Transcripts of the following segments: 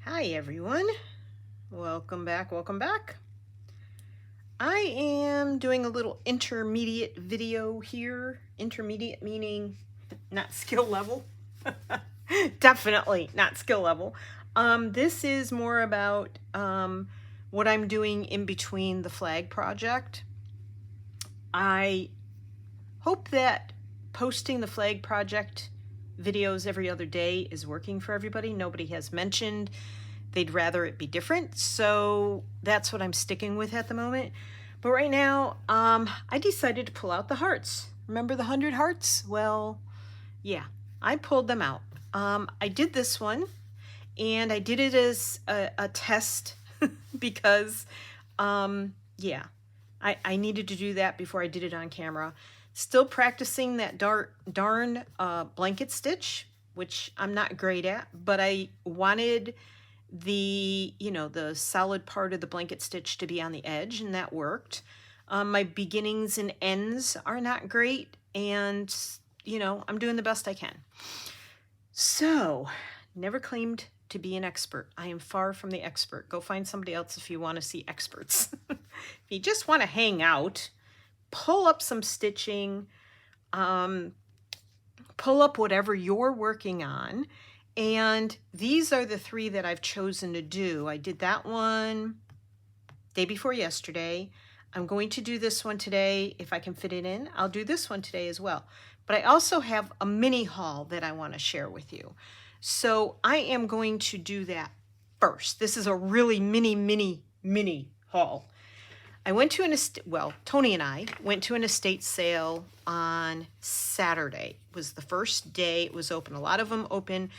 Hi everyone, welcome back. I am doing a little intermediate video here. Intermediate meaning not skill level. Definitely not skill level. This is more about what I'm doing in between the flag project. I hope that posting the flag project videos every other day is working for everybody. Nobody has mentioned they'd rather it be different, so that's what I'm sticking with at the moment. But right now, I decided to pull out the hearts. Remember the 100 hearts? Well, yeah, I pulled them out. I did this one, and I did it as a test because, yeah, I needed to do that before I did it on camera. Still practicing that darn blanket stitch, which I'm not great at, but I wanted the solid part of the blanket stitch to be on the edge, and that worked. My beginnings and ends are not great, and I'm doing the best I can. So, never claimed to be an expert. I am far from the expert. Go find somebody else if you want to see experts. If you just want to hang out, pull up some stitching, pull up whatever you're working on. And these are the 3 that I've chosen to do. I did that one day before yesterday. I'm going to do this one today. If I can fit it in, I'll do this one today as well. But I also have a mini haul that I want to share with you. So I am going to do that first. This is a really mini haul. I went to Tony and I went to an estate sale on Saturday. It was the first day it was open. A lot of them open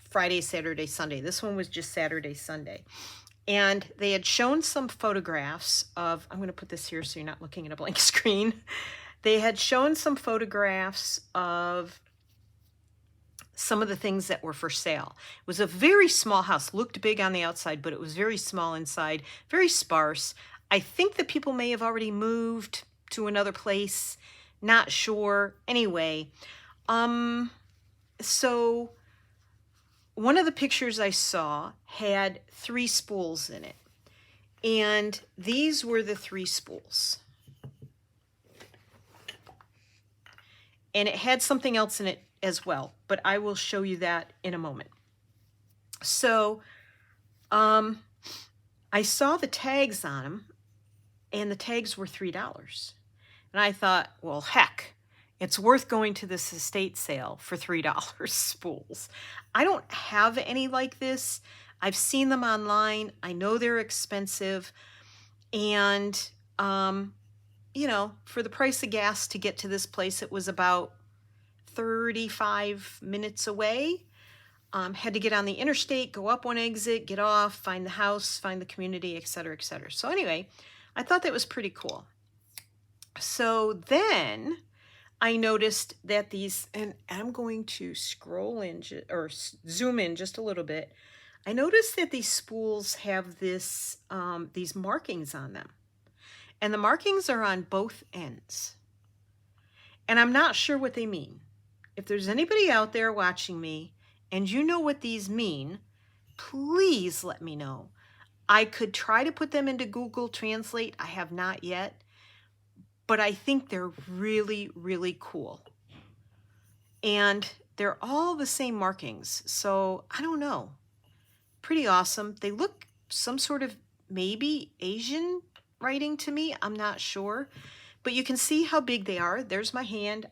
Friday, Saturday, Sunday. This one was just Saturday, Sunday. And they had shown some photographs of, I'm going to put this here so you're not looking at a blank screen. They had shown some photographs of some of the things that were for sale. It was a very small house, looked big on the outside, but it was very small inside, very sparse. I think the people may have already moved to another place, not sure. Anyway, so one of the pictures I saw had 3 spools in it, and these were the 3 spools. And it had something else in it as well, but I will show you that in a moment. So I saw the tags on them, and the tags were $3. And I thought, well, heck, it's worth going to this estate sale for $3 spools. I don't have any like this. I've seen them online. I know they're expensive. And, for the price of gas to get to this place, it was about 35 minutes away. Had to get on the interstate, go up one exit, get off, find the house, find the community, etc., etc. So anyway, I thought that was pretty cool. So then I noticed that these, and I'm going to scroll in or zoom in just a little bit. I noticed that these spools have these markings on them, and the markings are on both ends. And I'm not sure what they mean. If there's anybody out there watching me and you know what these mean, please let me know. I could try to put them into Google Translate. I have not yet. But I think they're really, really cool. And they're all the same markings. So I don't know. Pretty awesome. They look some sort of maybe Asian writing to me. I'm not sure. But you can see how big they are. There's my hand.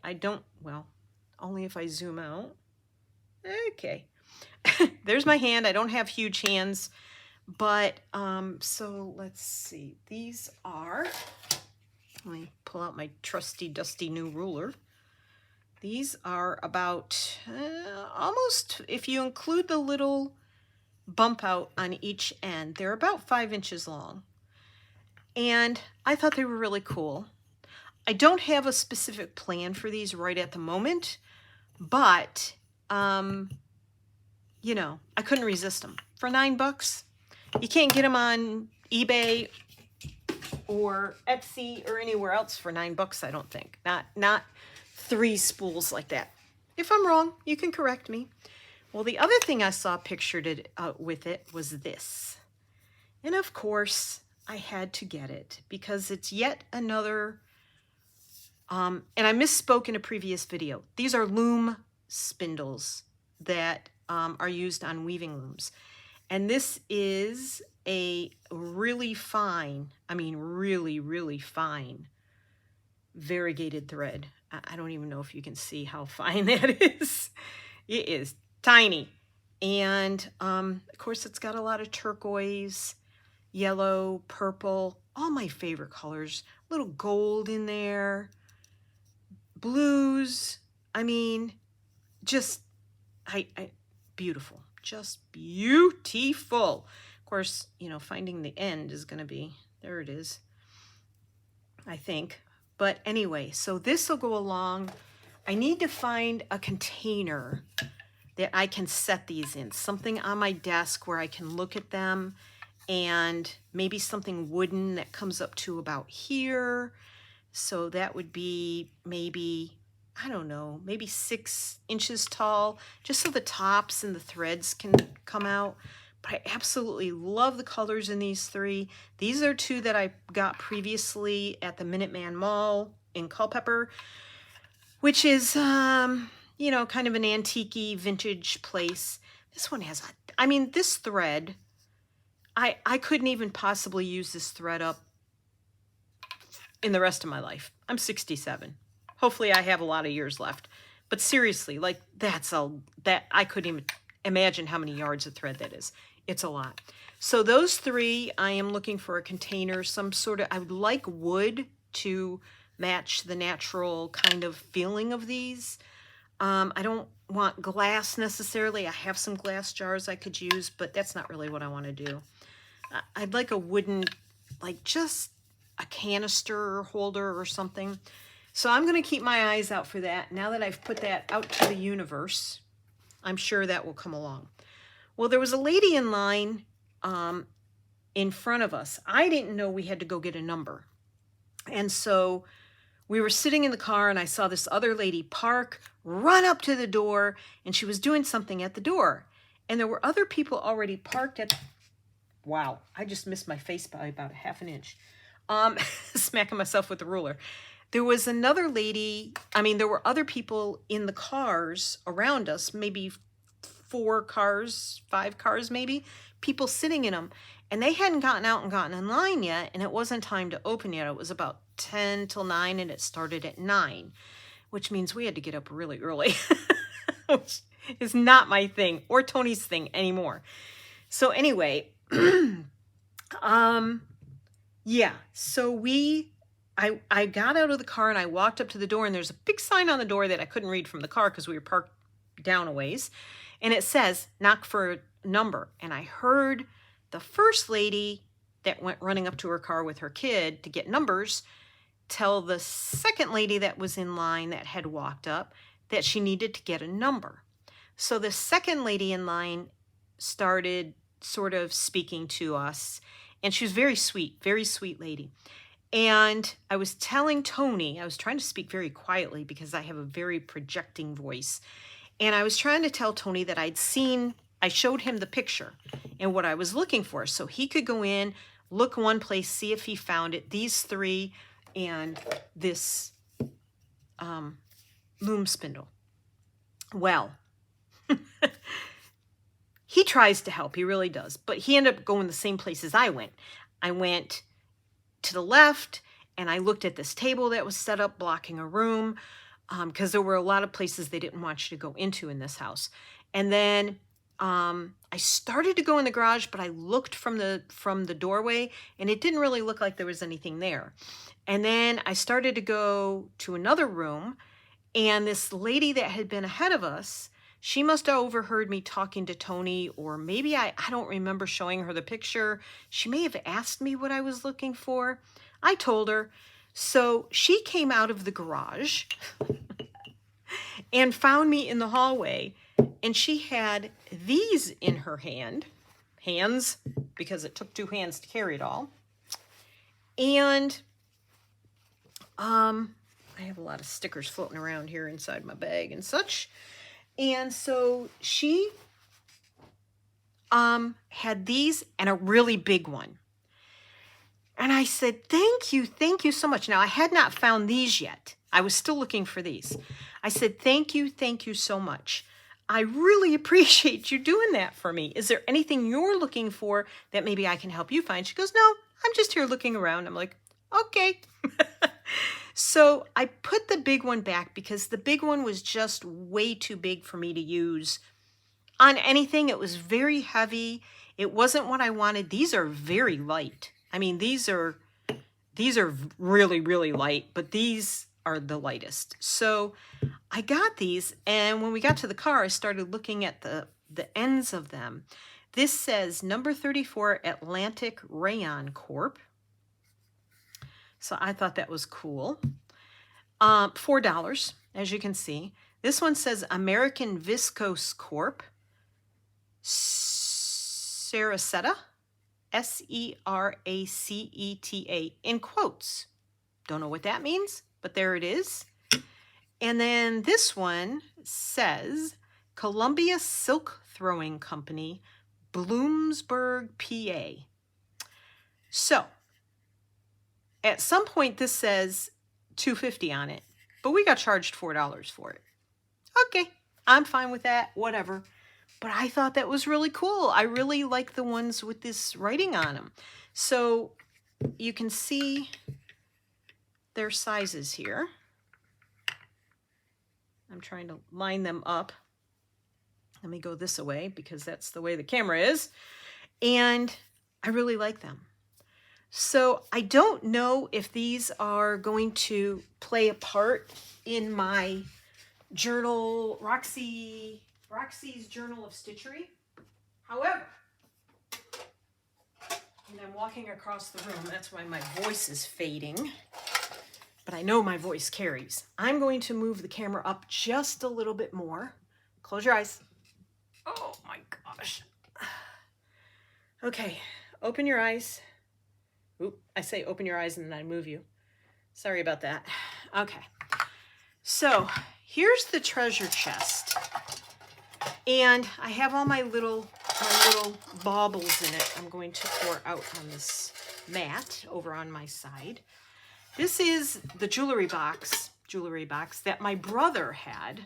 Only if I zoom out. Okay. There's my hand. I don't have huge hands. But, so let's see. These are, let me pull out my trusty, dusty new ruler. These are about almost, if you include the little bump out on each end, they're about 5 inches long. And I thought they were really cool. I don't have a specific plan for these right at the moment, but, I couldn't resist them. For $9, you can't get them on eBay or Etsy or anywhere else for $9, I don't think. Not 3 spools like that. If I'm wrong, you can correct me. Well, the other thing I saw pictured with it was this. And of course, I had to get it because it's yet another, and I misspoke in a previous video. These are loom spindles that are used on weaving looms. And this is a really fine, I mean really, really fine variegated thread. I don't even know if you can see how fine that is. It is tiny. And of course it's got a lot of turquoise, yellow, purple, all my favorite colors, a little gold in there, blues. I mean, just, beautiful, just beautiful. Of course, you know, finding the end is going to be, there it is, I think. But anyway, so this will go along. I need to find a container that I can set these in, something on my desk where I can look at them, and maybe something wooden that comes up to about here. So that would be maybe, I don't know, maybe 6 inches tall, just so the tops and the threads can come out. But I absolutely love the colors in these 3. These are 2 that I got previously at the Minuteman Mall in Culpeper, which is, you know, kind of an antique-y vintage place. This one has, I mean, this thread, I couldn't even possibly use this thread up in the rest of my life. I'm 67. Hopefully I have a lot of years left. But seriously, like that I couldn't even imagine how many yards of thread that is. It's a lot. So those 3, I am looking for a container, some sort of, I would like wood to match the natural kind of feeling of these. I don't want glass necessarily. I have some glass jars I could use, but that's not really what I want to do. I'd like a wooden, like just a canister holder or something. So I'm going to keep my eyes out for that. Now that I've put that out to the universe, I'm sure that will come along. Well, there was a lady in line in front of us. I didn't know we had to go get a number. And so we were sitting in the car and I saw this other lady park, run up to the door, and she was doing something at the door. And there were other people already parked at, wow, I just missed my face by about 1/2 inch. Smacking myself with the ruler. There was another lady, I mean, there were other people in the cars around us, maybe 4 cars, 5 cars maybe, people sitting in them. And they hadn't gotten out and gotten in line yet, and it wasn't time to open yet. It was about 10 till 9, and it started at 9, which means we had to get up really early, which is not my thing or Tony's thing anymore. So anyway, yeah, so I got out of the car and I walked up to the door, and there's a big sign on the door that I couldn't read from the car because we were parked down a ways. And it says, knock for a number. And I heard the first lady that went running up to her car with her kid to get numbers tell the second lady that was in line that had walked up that she needed to get a number. So the second lady in line started sort of speaking to us, and she was very sweet lady. And I was telling Tony, I was trying to speak very quietly because I have a very projecting voice. And I was trying to tell Tony that I showed him the picture and what I was looking for. So he could go in, look one place, see if he found it, these 3, and this loom spindle. Well, he tries to help, he really does. But he ended up going the same place as I went. I went to the left, and I looked at this table that was set up blocking a room, because there were a lot of places they didn't want you to go into in this house. And then I started to go in the garage, but I looked from the doorway, and it didn't really look like there was anything there. And then I started to go to another room, and this lady that had been ahead of us, she must have overheard me talking to Tony, or maybe I don't remember showing her the picture. She may have asked me what I was looking for. I told her. So she came out of the garage and found me in the hallway, and she had these in her hands, because it took 2 hands to carry it all. And I have a lot of stickers floating around here inside my bag and such. And so she had these and a really big one. And I said, thank you so much. Now, I had not found these yet. I was still looking for these. I said, thank you so much. I really appreciate you doing that for me. Is there anything you're looking for that maybe I can help you find? She goes, no, I'm just here looking around. I'm like, okay. So I put the big one back because the big one was just way too big for me to use on anything. It was very heavy. It wasn't what I wanted. These are very light. I mean, these are really, really light, but these are the lightest. So I got these, and when we got to the car, I started looking at the ends of them. This says number 34 Atlantic Rayon Corp. So I thought that was cool. $4, as you can see. This one says American Viscose Corp. Seraceta. Seraceta in quotes. Don't know what that means, but there it is. And then this one says Columbia Silk Throwing Company, Bloomsburg, PA. So at some point this says $2.50 on it, but we got charged $4 for it. Okay, I'm fine with that, whatever. But I thought that was really cool. I really like the ones with this writing on them. So you can see their sizes here. I'm trying to line them up. Let me go this way because that's the way the camera is. And I really like them. So I don't know if these are going to play a part in my journal, Roxy's Journal of Stitchery. However, and I'm walking across the room, that's why my voice is fading, but I know my voice carries. I'm going to move the camera up just a little bit more. Close your eyes. Oh my gosh. Okay, open your eyes. Oop, I say open your eyes and then I move you. Sorry about that. Okay, so here's the treasure chest. And I have all my little baubles in it. I'm going to pour out on this mat over on my side. This is the jewelry box that my brother had.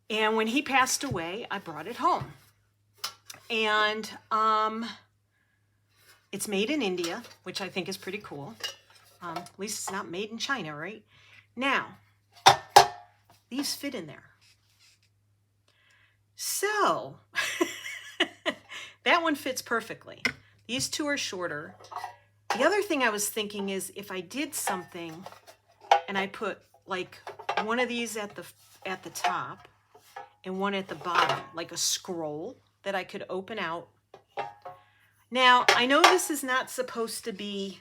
And when he passed away, I brought it home. And it's made in India, which I think is pretty cool. At least it's not made in China, right? Now, these fit in there. So, that one fits perfectly. These two are shorter. The other thing I was thinking is if I did something and I put like one of these at the top and one at the bottom, like a scroll that I could open out. Now, I know this is not supposed to be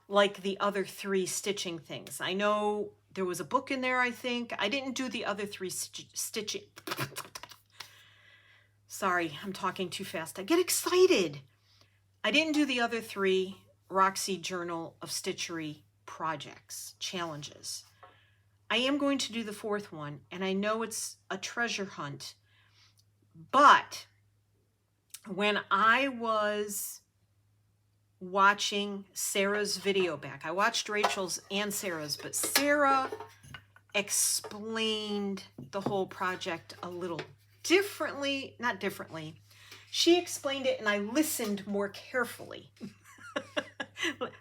like the other three stitching things. I know there was a book in there, I think. I didn't do the other three stitching. Sorry, I'm talking too fast. I get excited. I didn't do the other three Roxy Journal of Stitchery projects, challenges. I am going to do the fourth one, and I know it's a treasure hunt. But when I was watching Sarah's video back, I watched Rachel's and Sarah's, but Sarah explained the whole project a little differently, not differently. She explained it and I listened more carefully.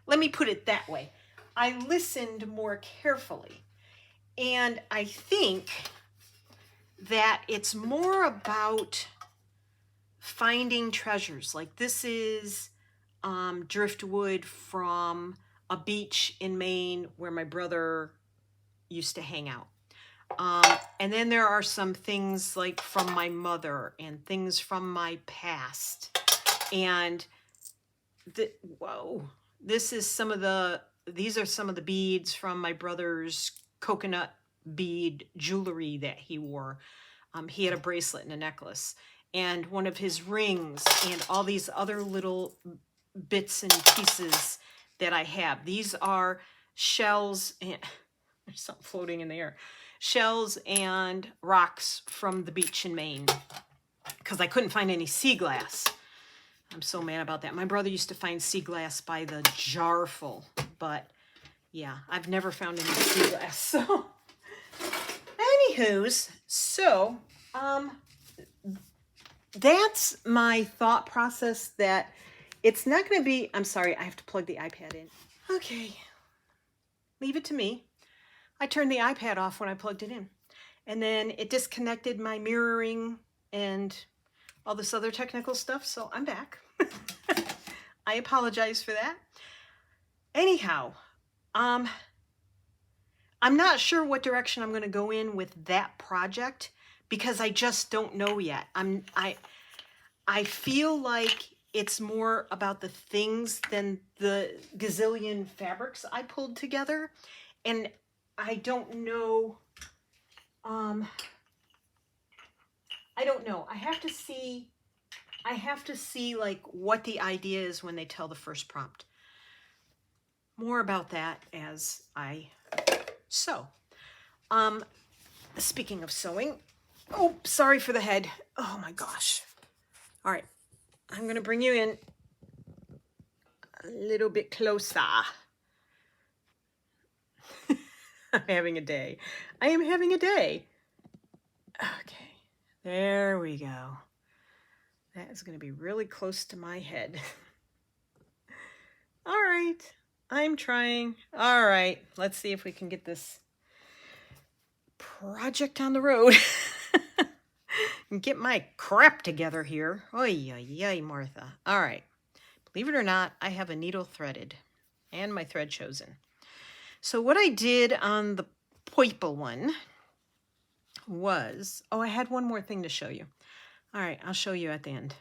Let me put it that way. I listened more carefully. And I think that it's more about finding treasures. Like this is driftwood from a beach in Maine where my brother used to hang out. And then there are some things like from my mother and things from my past. And whoa, these are some of the beads from my brother's coconut bead jewelry that he wore. He had a bracelet and a necklace and one of his rings and all these other little bits and pieces that I have. These are shells and there's something floating in the air. shells and rocks from the beach in Maine because I couldn't find any sea glass. I'm so mad about that. My brother used to find sea glass by the jarful, but yeah, I've never found any sea glass. So, anywho's, so that's my thought process, that it's not going to be, I'm sorry, I have to plug the iPad in. Okay, leave it to me. I turned the iPad off when I plugged it in, and then it disconnected my mirroring and all this other technical stuff, so I'm back. I apologize for that. Anyhow, I'm not sure what direction I'm going to go in with that project because I just don't know yet. I feel like it's more about the things than the gazillion fabrics I pulled together, and I don't know. I don't know. I have to see like what the idea is when they tell the first prompt. More about that as I sew. Speaking of sewing, oh, sorry for the head. Oh my gosh. All right, I'm going to bring you in a little bit closer. I'm having a day. I am having a day. Okay, there we go. That is going to be really close to my head. All right, I'm trying. All right, let's see if we can get this project on the road and get my crap together here. Oy, oy, oy, Martha. All right, believe it or not, I have a needle threaded and my thread chosen. So what I did on the purple one was, oh, I had one more thing to show you. All right, I'll show you at the end.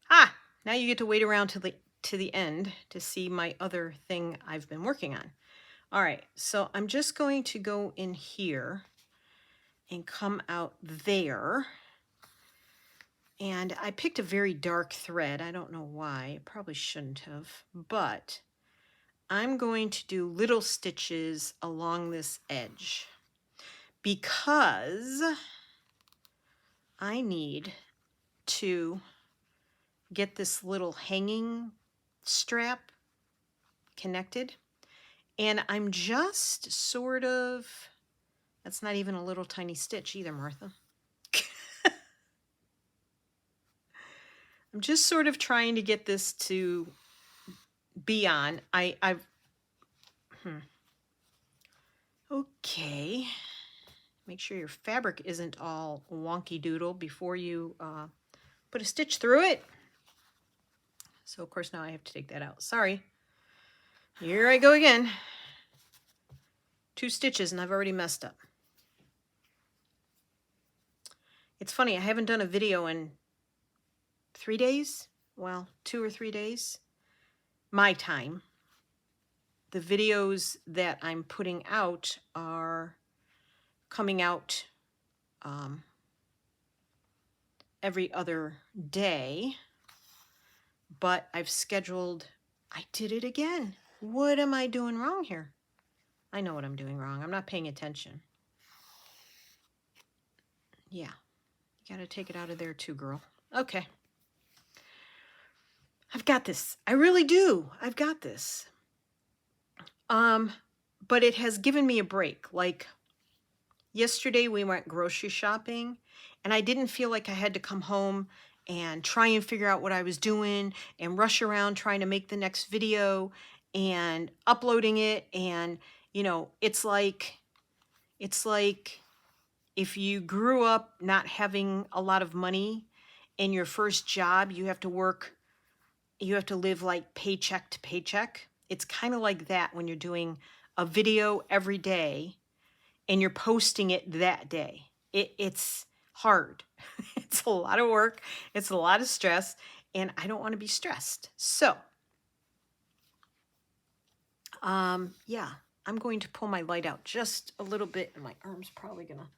Ah, now you get to wait around to the end to see my other thing I've been working on. All right, so I'm just going to go in here and come out there. And I picked a very dark thread. I don't know why. I probably shouldn't have, but I'm going to do little stitches along this edge because I need to get this little hanging strap connected. And I'm just sort of, that's not even a little tiny stitch either, Martha. I'm just sort of trying to get this to be on. Okay. Make sure your fabric isn't all wonky doodle before you put a stitch through it. So of course now I have to take that out. Sorry. Here I go again. 2 stitches and I've already messed up. It's funny, I haven't done a video in 3 days. Well, 2 or 3 days. My time. The videos that I'm putting out are coming out every other day, but I've scheduled, I did it again. What am I doing wrong here? I know what I'm doing wrong. I'm not paying attention. Yeah, you gotta take it out of there too, girl. Okay. I've got this. I really do. I've got this. But it has given me a break. Like yesterday we went grocery shopping and I didn't feel like I had to come home and try and figure out what I was doing and rush around trying to make the next video and uploading it. And, you know, it's like if you grew up not having a lot of money in your first job, you have to live like paycheck to paycheck. It's kind of like that when you're doing a video every day and you're posting it that day. It's hard. It's a lot of work. It's a lot of stress, and I don't want to be stressed. So, yeah, I'm going to pull my light out just a little bit, and my arm's probably gonna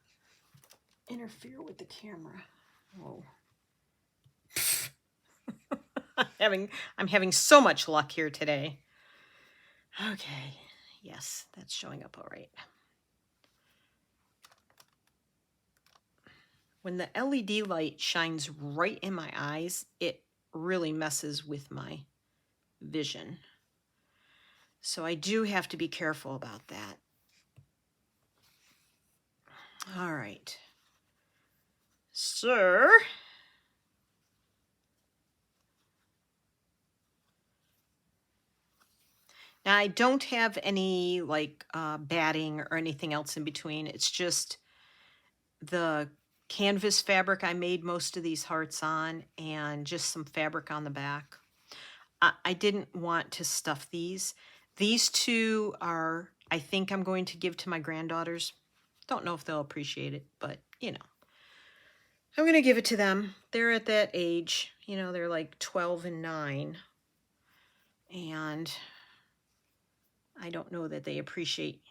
interfere with the camera. Whoa. I'm having so much luck here today. Okay, yes, that's showing up all right. when the LED light shines right in my eyes, it really messes with my vision. So I do have to be careful about that. All right. Sir. Now I don't have any like batting or anything else in between. It's just the canvas fabric I made most of these hearts on and just some fabric on the back. I didn't want to stuff these. These two are, I think I'm going to give to my granddaughters. Don't know if they'll appreciate it, but you know. I'm going to give it to them. They're at that age, you know, they're like 12 and 9. And I don't know that they appreciate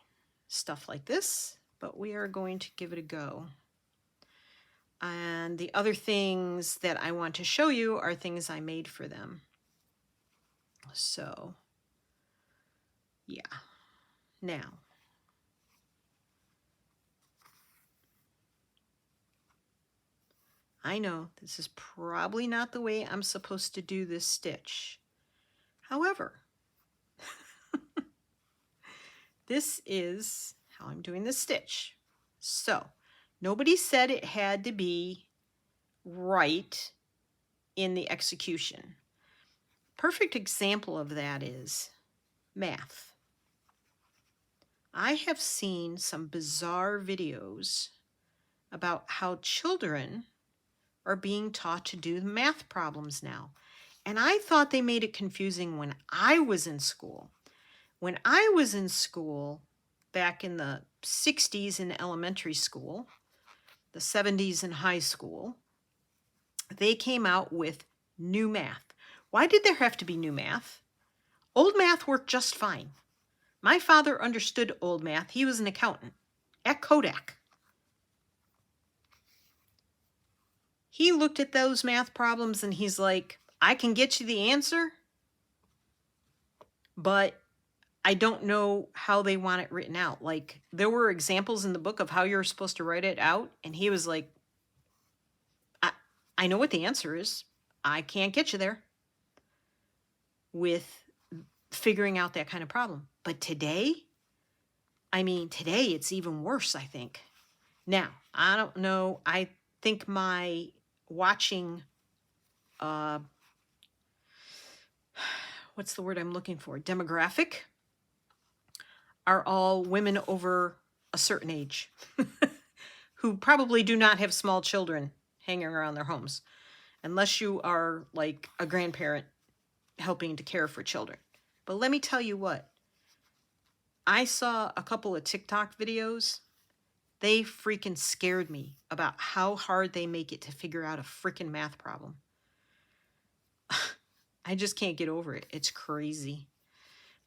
stuff like this, but we are going to give it a go. And the other things that I want to show you are things I made for them. So, yeah. Now, I know this is probably not the way I'm supposed to do this stitch. However, this is how I'm doing this stitch. So, nobody said it had to be right in the execution. Perfect example of that is math. I have seen some bizarre videos about how children are being taught to do math problems now. And I thought they made it confusing when I was in school. When I was in school, back in the 60s in elementary school, the 70s in high school, they came out with new math. Why did there have to be new math? Old math worked just fine. My father understood old math. He was an accountant at Kodak. He looked at those math problems and he's like, I can get you the answer, but I don't know how they want it written out. Like, there were examples in the book of how you're supposed to write it out. And he was like, I know what the answer is. I can't get you there with figuring out that kind of problem. But today, today it's even worse, I think. Now, I don't know. I think my watching, what's the word I'm looking for? Demographic are all women over a certain age who probably do not have small children hanging around their homes, unless you are like a grandparent helping to care for children. But let me tell you what, I saw a couple of TikTok videos. They freaking scared me about how hard they make it to figure out a freaking math problem. I just can't get over it. It's crazy.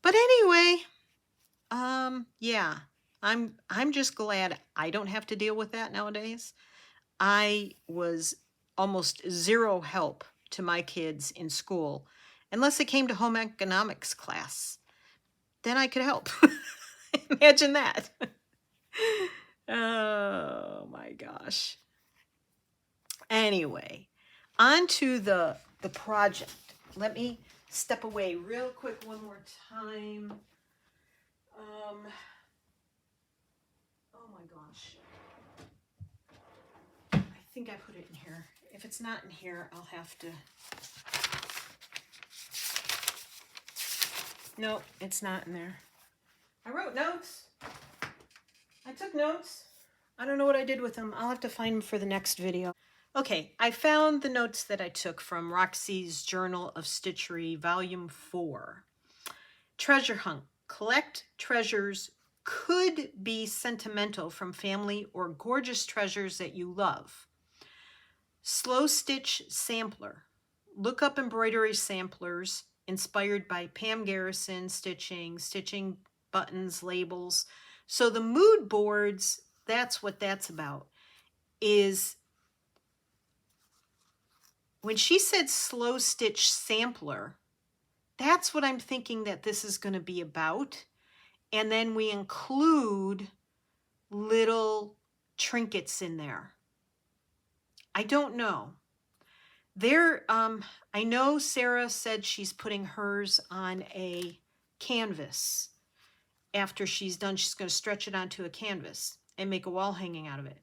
But anyway, yeah, I'm just glad I don't have to deal with that nowadays. I was almost zero help to my kids in school, unless it came to home economics class. Then I could help. Imagine that. Oh my gosh. Anyway, on to the project. Let me step away real quick one more time. Oh my gosh. I think I put it in here. If it's not in here, I'll have to. No, it's not in there. I wrote notes. I took notes. I don't know what I did with them. I'll have to find them for the next video. Okay, I found the notes that I took from Roxy's Journal of Stitchery, Volume 4. Treasure hunt. Collect treasures could be sentimental from family or gorgeous treasures that you love. Slow stitch sampler. Look up embroidery samplers inspired by Pam Garrison stitching buttons, labels. So the mood boards, that's what that's about. Is when she said slow stitch sampler, that's what I'm thinking that this is going to be about. And then we include little trinkets in there. I don't know. I know Sarah said she's putting hers on a canvas. After she's done, she's going to stretch it onto a canvas and make a wall hanging out of it.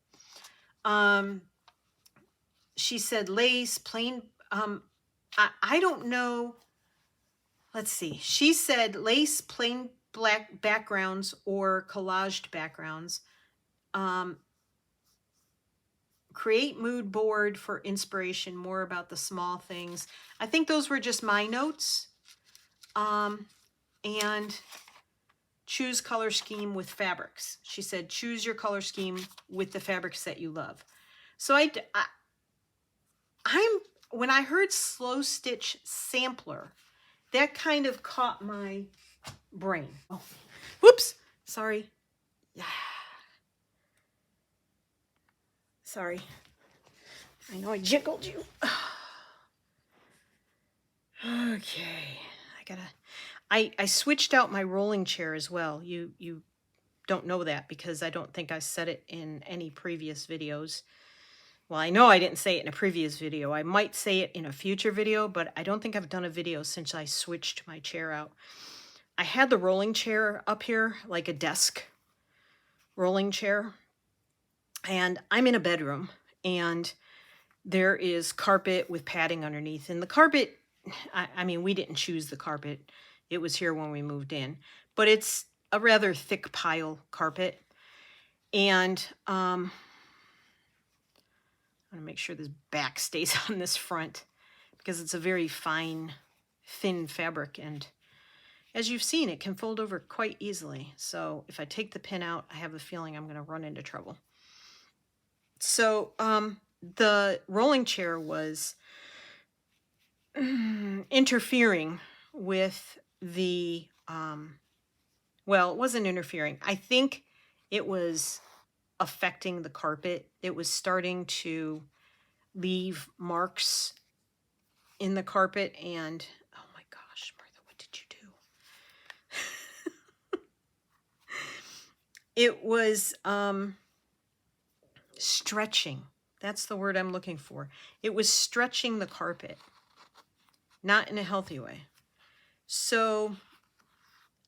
She said lace, plain, I don't know. Let's see. She said lace, plain black backgrounds, or collaged backgrounds. Create mood board for inspiration, more about the small things. I think those were just my notes. And choose color scheme with fabrics. She said, choose your color scheme with the fabrics that you love. So when I heard slow stitch sampler, that kind of caught my brain. Oh, whoops, sorry. Yeah. Sorry. I know I jiggled you. Okay, I switched out my rolling chair as well. You don't know that because I don't think I said it in any previous videos. Well, I know I didn't say it in a previous video. I might say it in a future video, but I don't think I've done a video since I switched my chair out. I had the rolling chair up here, like a desk rolling chair, and I'm in a bedroom, and there is carpet with padding underneath. And the carpet, I mean, we didn't choose the carpet. It was here when we moved in, but it's a rather thick pile carpet. And I want to make sure this back stays on this front because it's a very fine, thin fabric. And as you've seen, it can fold over quite easily. So if I take the pin out, I have a feeling I'm going to run into trouble. So the rolling chair was interfering with the, well, it wasn't interfering. I think it was affecting the carpet. It was starting to leave marks in the carpet, and oh my gosh, Martha, what did you do? It was stretching. That's the word I'm looking for. It was stretching the carpet, not in a healthy way. So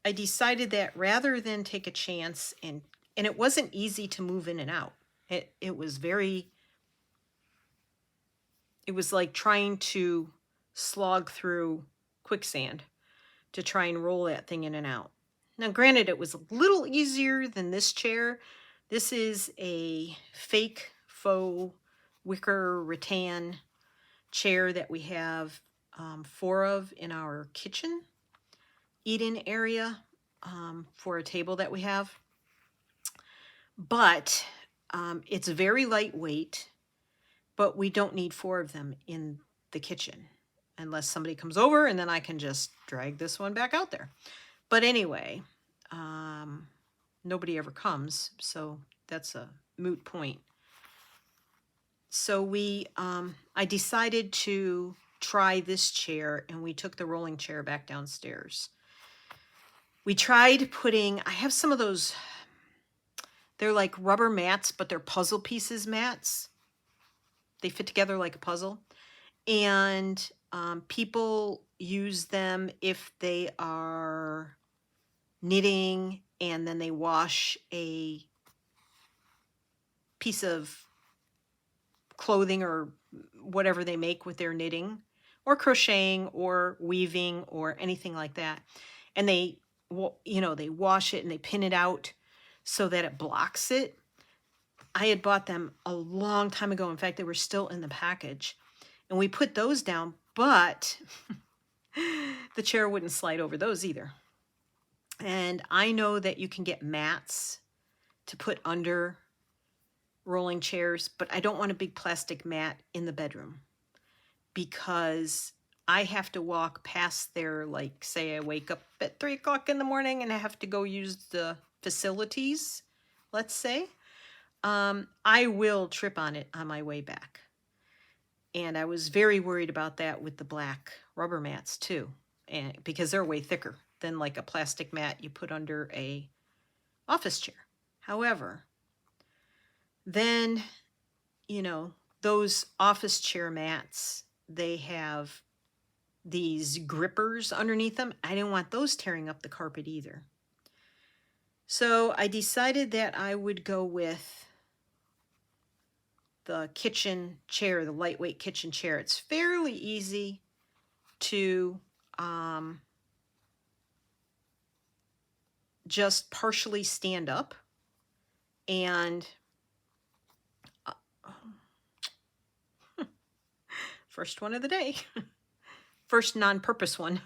I decided that rather than take a chance, and it wasn't easy to move in and out. It was like trying to slog through quicksand to try and roll that thing in and out. Now, granted, it was a little easier than this chair. This is a fake faux wicker rattan chair that we have 4 of in our kitchen eat-in area for a table that we have. But it's very lightweight, but we don't need 4 of them in the kitchen unless somebody comes over, and then I can just drag this one back out there. But anyway, nobody ever comes, so that's a moot point. So I decided to try this chair, and we took the rolling chair back downstairs. We tried putting, I have some of those, they're like rubber mats, but they're puzzle pieces mats. They fit together like a puzzle. And people use them if they are knitting and then they wash a piece of clothing or whatever they make with their knitting or crocheting or weaving or anything like that. And they wash it and they pin it out so that it blocks it. I had bought them a long time ago. In fact, they were still in the package. And we put those down, but the chair wouldn't slide over those either. And I know that you can get mats to put under rolling chairs, but I don't want a big plastic mat in the bedroom because I have to walk past there, like say I wake up at 3 o'clock in the morning and I have to go use the facilities, let's say. I will trip on it on my way back. And I was very worried about that with the black rubber mats too, and because they're way thicker than like a plastic mat you put under a office chair. However, then, those office chair mats, they have these grippers underneath them. I didn't want those tearing up the carpet either. So I decided that I would go with the kitchen chair, the lightweight kitchen chair. It's fairly easy to just partially stand up, and first one of the day, first non-purpose one.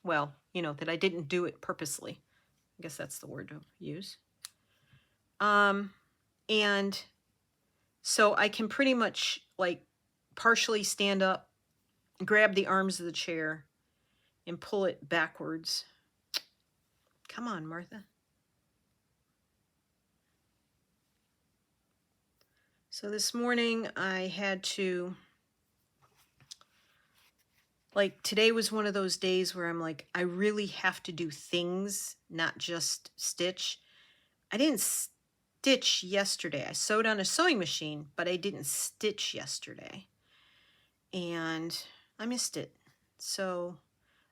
Well, you know, that I didn't do it purposely. I guess that's the word to use. And so I can pretty much like partially stand up, grab the arms of the chair, and pull it backwards. Come on, Martha. So this morning I had to, like, today was one of those days where I'm like, I really have to do things, not just stitch. I didn't stitch yesterday. I sewed on a sewing machine, but I didn't stitch yesterday. And I missed it. So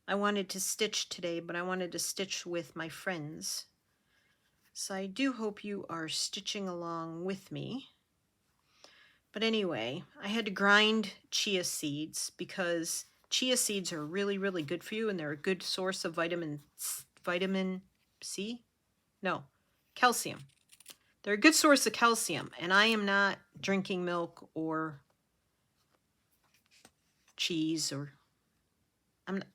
I wanted to stitch today, but I wanted to stitch with my friends. So I do hope you are stitching along with me. But anyway, I had to grind chia seeds because chia seeds are really, really good for you, and they're a good source of vitamin C? No, calcium. They're a good source of calcium, and I am not drinking milk or cheese, or I'm not.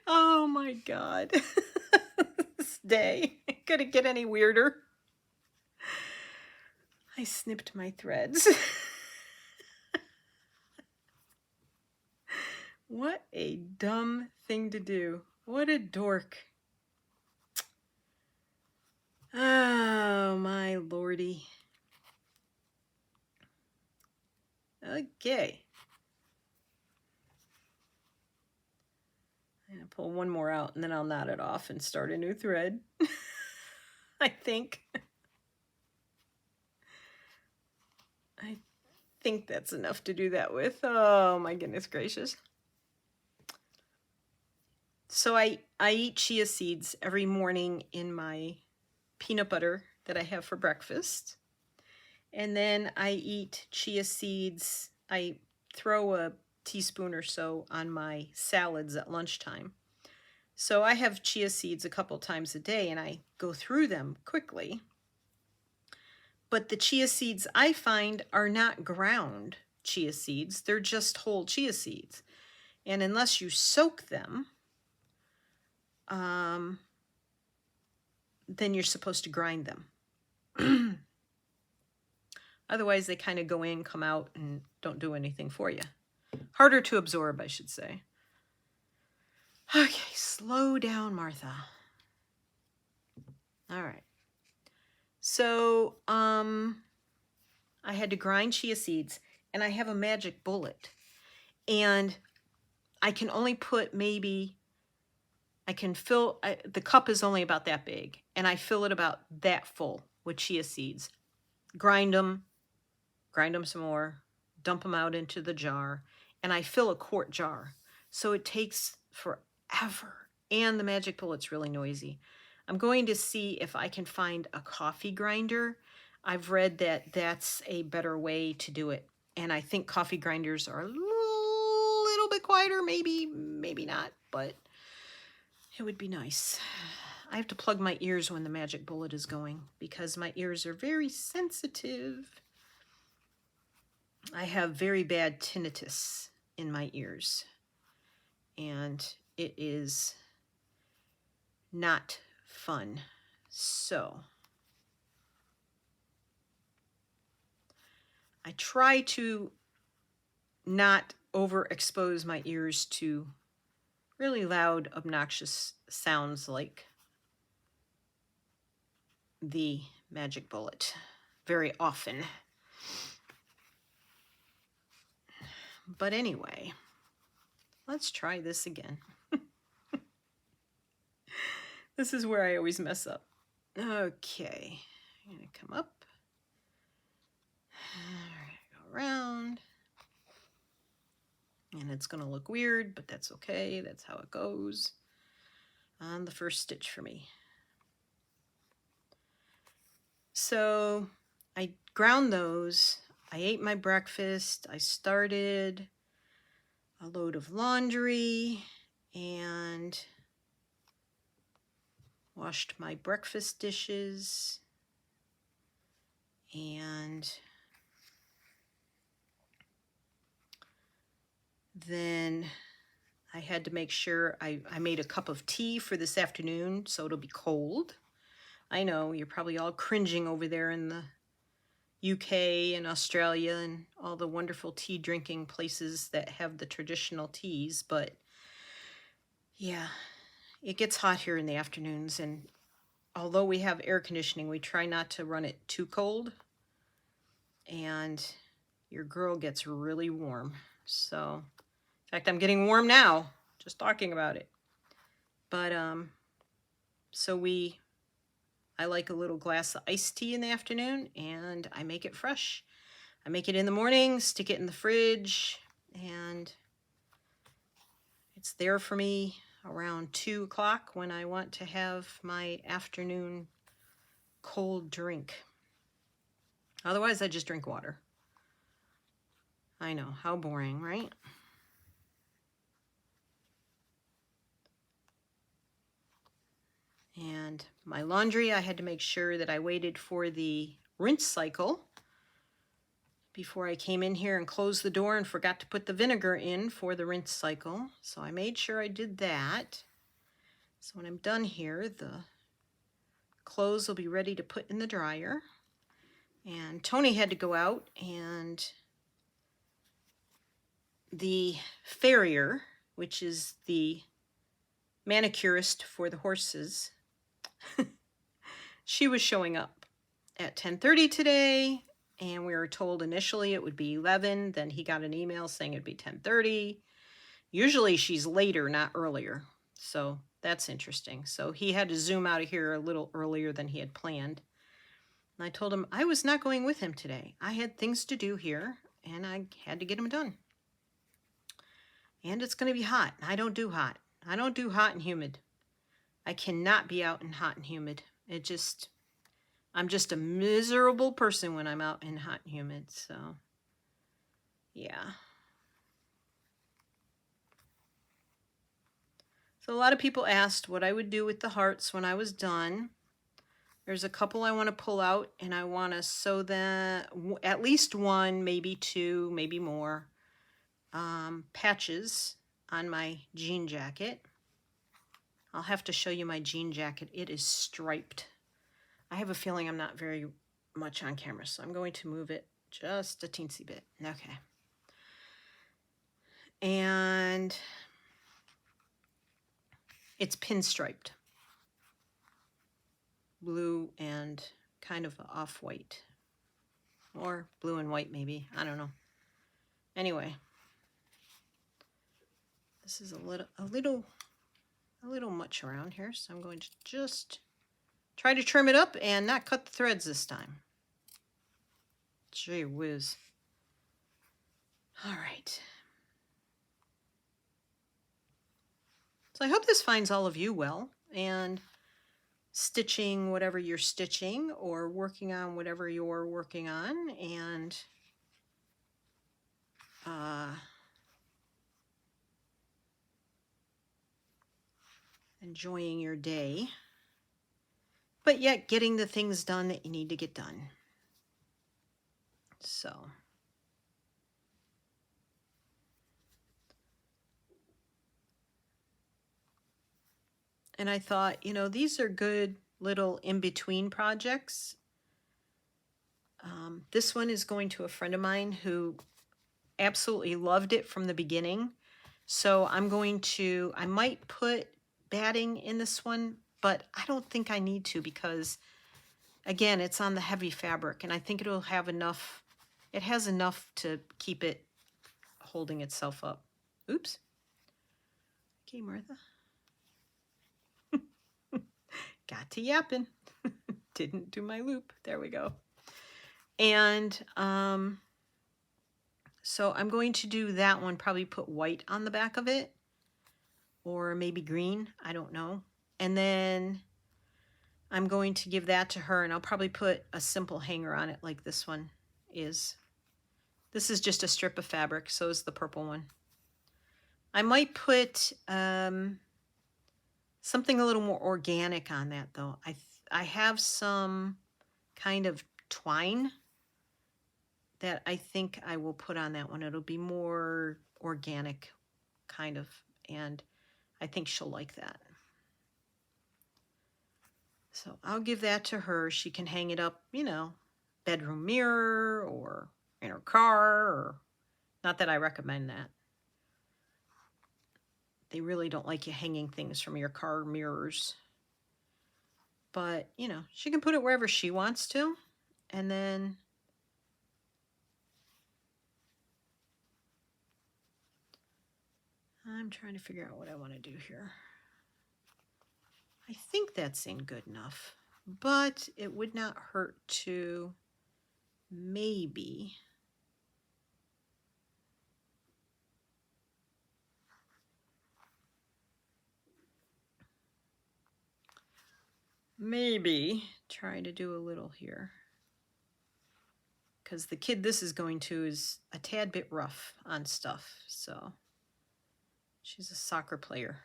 Oh my God. This day couldn't get any weirder. I snipped my threads. What a dumb thing to do. What a dork. Oh my lordy. Okay. I'm going to pull one more out and then I'll knot it off and start a new thread. I think that's enough to do that with. Oh my goodness gracious. So I eat chia seeds every morning in my peanut butter that I have for breakfast. And then I eat chia seeds. I throw a teaspoon or so on my salads at lunchtime. So I have chia seeds a couple times a day, and I go through them quickly. But the chia seeds I find are not ground chia seeds. They're just whole chia seeds. And unless you soak them, then you're supposed to grind them. Otherwise, they kind of go in, come out, and don't do anything for you. Harder to absorb, I should say. Okay, slow down, Martha. All right. So, I had to grind chia seeds, and I have a magic bullet. And I can only put maybe, I can fill, the cup is only about that big, and I fill it about that full with chia seeds. Grind them some more, dump them out into the jar, and I fill a quart jar. So it takes forever, and the magic bullet's really noisy. I'm going to see if I can find a coffee grinder. I've read that that's a better way to do it, and I think coffee grinders are a little bit quieter, maybe not, but it would be nice. I have to plug my ears when the magic bullet is going because my ears are very sensitive. I have very bad tinnitus in my ears, and it is not fun. So I try to not overexpose my ears to really loud, obnoxious sounds like the magic bullet very often. But anyway, let's try this again. This is where I always mess up. Okay, I'm gonna come up. Go around. And it's going to look weird, but that's okay. That's how it goes on the first stitch for me. So I ground those. I ate my breakfast. I started a load of laundry and washed my breakfast dishes. And then I had to make sure I made a cup of tea for this afternoon, so it'll be cold. I know you're probably all cringing over there in the UK and Australia and all the wonderful tea drinking places that have the traditional teas, but yeah, it gets hot here in the afternoons, and although we have air conditioning, we try not to run it too cold, and your girl gets really warm. So, in fact, I'm getting warm now, just talking about it. But, so I like a little glass of iced tea in the afternoon, and I make it fresh. I make it in the morning, stick it in the fridge, and it's there for me around 2 o'clock when I want to have my afternoon cold drink. Otherwise, I just drink water. I know, how boring, right? And my laundry, I had to make sure that I waited for the rinse cycle before I came in here and closed the door and forgot to put the vinegar in for the rinse cycle. So I made sure I did that. So when I'm done here, the clothes will be ready to put in the dryer. And Tony had to go out, and the farrier, which is the manicurist for the horses, she was showing up at 10:30 today, and we were told initially it would be 11. Then he got an email saying it'd be 10:30. Usually she's later, not earlier. So that's interesting. So he had to zoom out of here a little earlier than he had planned. And I told him I was not going with him today. I had things to do here, and I had to get them done. And it's going to be hot. I don't do hot. I don't do hot and humid. I cannot be out in hot and humid. I'm just a miserable person when I'm out in hot and humid. So, yeah. So a lot of people asked what I would do with the hearts when I was done. There's a couple I want to pull out, and I want to sew them, at least one, maybe two, maybe more, patches on my jean jacket. I'll have to show you my jean jacket. It is striped. I have a feeling I'm not very much on camera, so I'm going to move it just a teensy bit. Okay. And it's pinstriped. Blue and kind of off-white. Or blue and white, maybe. I don't know. Anyway. This is a little much around here, so I'm going to just try to trim it up and not cut the threads this time. Gee whiz. All right. So I hope this finds all of you well, and stitching whatever you're stitching or working on whatever you're working on, and enjoying your day, but yet getting the things done that you need to get done. So, and I thought, you know, these are good little in-between projects. This one is going to a friend of mine who absolutely loved it from the beginning. So I might put batting in this one, but I don't think I need to, because again, it's on the heavy fabric, and I think it'll have enough, it has enough to keep it holding itself up. Oops. Okay, Martha. Got to yapping. Didn't do my loop. There we go. And so I'm going to do that one, probably put white on the back of it, or maybe green, I don't know. And then I'm going to give that to her, and I'll probably put a simple hanger on it like this one is. This is just a strip of fabric, so is the purple one. I might put something a little more organic on that though. I have some kind of twine that I think I will put on that one. It'll be more organic kind of, and I think she'll like that. So I'll give that to her. She can hang it up, you know, bedroom mirror or in her car, or not that I recommend that. They really don't like you hanging things from your car mirrors. But, you know, she can put it wherever she wants to. And then I'm trying to figure out what I want to do here. I think that's in good enough, but it would not hurt to maybe try to do a little here, because the kid this is going to is a tad bit rough on stuff. So she's a soccer player.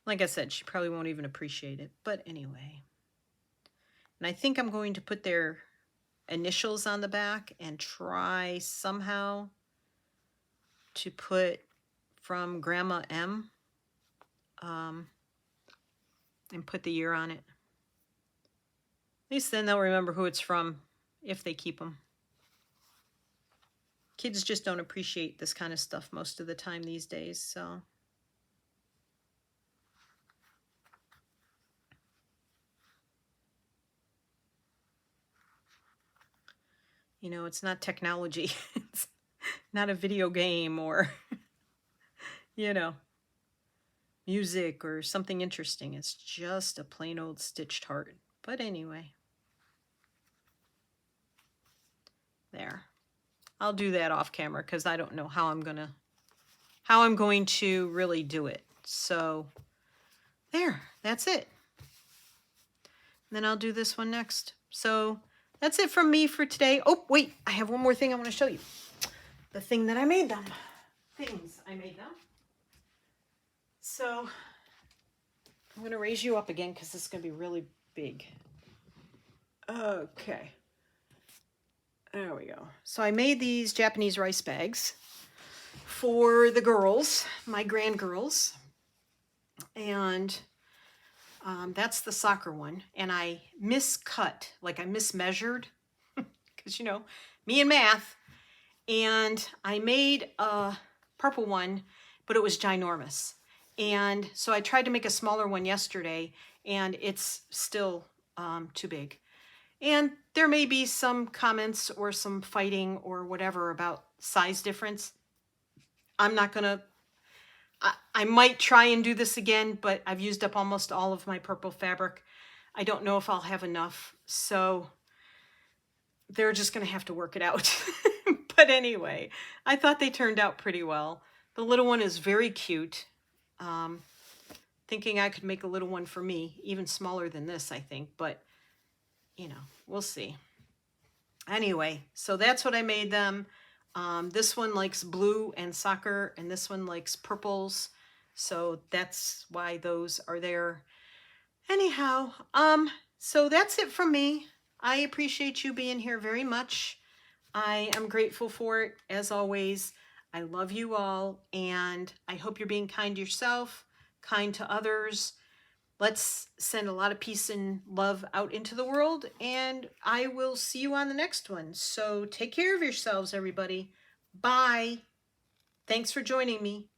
Like I said, she probably won't even appreciate it, but anyway. And I think I'm going to put their initials on the back and try somehow to put from Grandma M, and put the year on it. At least then they'll remember who it's from, if they keep them. Kids just don't appreciate this kind of stuff most of the time these days, so. You know, it's not technology. It's not a video game or, you know, music or something interesting. It's just a plain old stitched heart. But anyway. There. I'll do that off camera because I don't know how I'm going to really do it. So there, that's it. And then I'll do this one next. So that's it from me for today. Oh, wait, I have one more thing I want to show you. The thing that I made them. Things I made them. So I'm going to raise you up again because this is going to be really big. Okay. There we go. So I made these Japanese rice bags for the girls, my grandgirls. And that's the soccer one. And I miscut, like I mismeasured, because, you know, me and math. And I made a purple one, but it was ginormous. And so I tried to make a smaller one yesterday, and it's still too big. And there may be some comments or some fighting or whatever about size difference. I'm not going to, I might try and do this again, but I've used up almost all of my purple fabric. I don't know if I'll have enough. So they're just going to have to work it out. But anyway, I thought they turned out pretty well. The little one is very cute. Thinking I could make a little one for me, even smaller than this, I think. But, you know, we'll see. Anyway, so that's what I made them. This one likes blue and soccer, and this one likes purples. So that's why those are there. Anyhow, so that's it from me. I appreciate you being here very much. I am grateful for it, as always. I love you all, and I hope you're being kind to yourself, kind to others. Let's send a lot of peace and love out into the world, and I will see you on the next one. So take care of yourselves, everybody. Bye. Thanks for joining me.